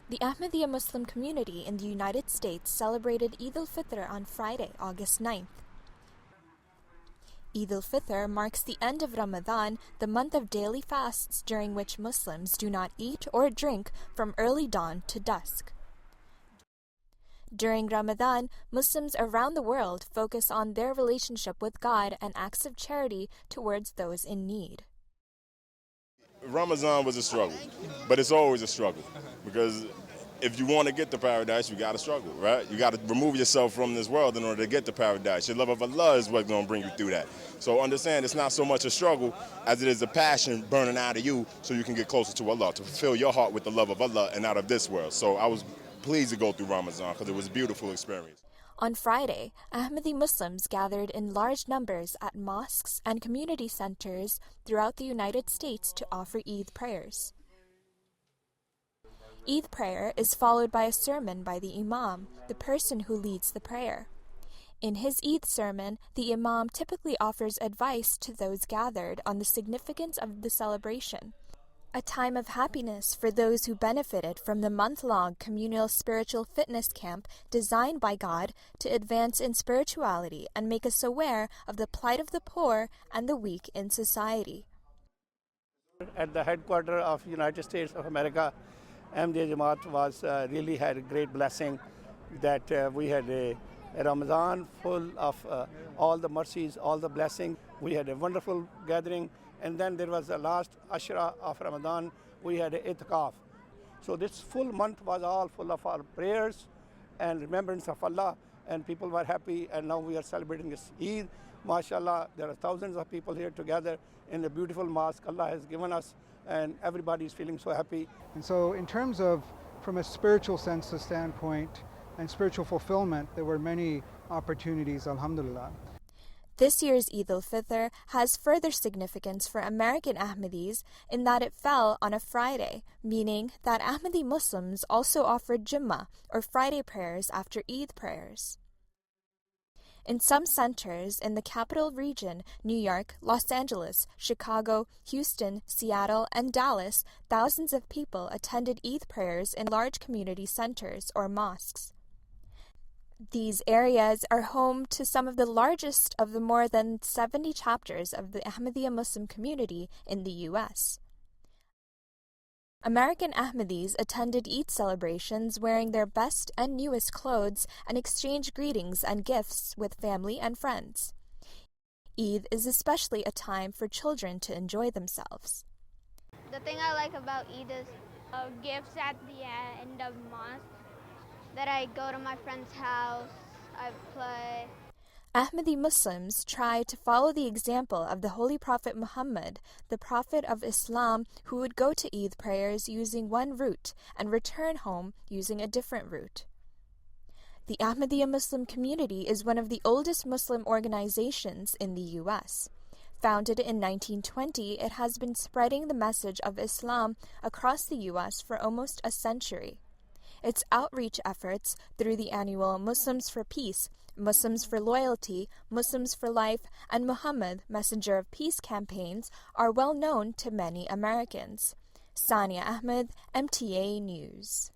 The Ahmadiyya Muslim community in the United States celebrated Eid al-Fitr on Friday, August 9th. Eid al-Fitr marks the end of Ramadan, the month of daily fasts during which Muslims do not eat or drink from early dawn to dusk. During Ramadan, Muslims around the world focus on their relationship with God and acts of charity towards those in need. Ramadan was a struggle, but it's always a struggle because if you want to get to paradise, you got to struggle, right? You got to remove yourself from this world in order to get to paradise. Your love of Allah is what's going to bring you through that. So understand it's not so much a struggle as it is a passion burning out of you so you can get closer to Allah, to fulfill your heart with the love of Allah and out of this world. So I was pleased to go through Ramadan because it was a beautiful experience. On Friday, Ahmadi Muslims gathered in large numbers at mosques and community centers throughout the United States to offer Eid prayers. Eid prayer is followed by a sermon by the Imam, the person who leads the prayer. In his Eid sermon, the Imam typically offers advice to those gathered on the significance of the celebration, a time of happiness for those who benefited from the month-long communal spiritual fitness camp designed by God to advance in spirituality and make us aware of the plight of the poor and the weak in society. At the headquarters of United States of America, MTA Jamaat was really had a great blessing that we had a Ramadan full of all the mercies, all the blessings. We had a wonderful gathering, and then there was the last Ashra of Ramadan. We had a itikaf. So this full month was all full of our prayers and remembrance of Allah, and people were happy, and now we are celebrating this Eid. MashaAllah, there are thousands of people here together in the beautiful mosque Allah has given us, and everybody is feeling so happy. And so in terms of, from a spiritual census standpoint and spiritual fulfillment, there were many opportunities, alhamdulillah. This year's Eid al-Fitr has further significance for American Ahmadis in that it fell on a Friday, meaning that Ahmadi Muslims also offered Jummah, or Friday prayers after Eid prayers. In some centers in the capital region, New York, Los Angeles, Chicago, Houston, Seattle, and Dallas, thousands of people attended Eid prayers in large community centers or mosques. These areas are home to some of the largest of the more than 70 chapters of the Ahmadiyya Muslim community in the U.S. American Ahmadis attended Eid celebrations wearing their best and newest clothes and exchanged greetings and gifts with family and friends. Eid is especially a time for children to enjoy themselves. The thing I like about Eid is gifts at the end of mosque, that I go to my friend's house, I play. Ahmadi Muslims try to follow the example of the Holy Prophet Muhammad, the Prophet of Islam, who would go to Eid prayers using one route and return home using a different route. The Ahmadiyya Muslim community is one of the oldest Muslim organizations in the U.S. Founded in 1920, it has been spreading the message of Islam across the U.S. for almost a century. Its outreach efforts through the annual Muslims for Peace, Muslims for Loyalty, Muslims for Life, and Muhammad, Messenger of Peace campaigns are well known to many Americans. Sania Ahmed, MTA News.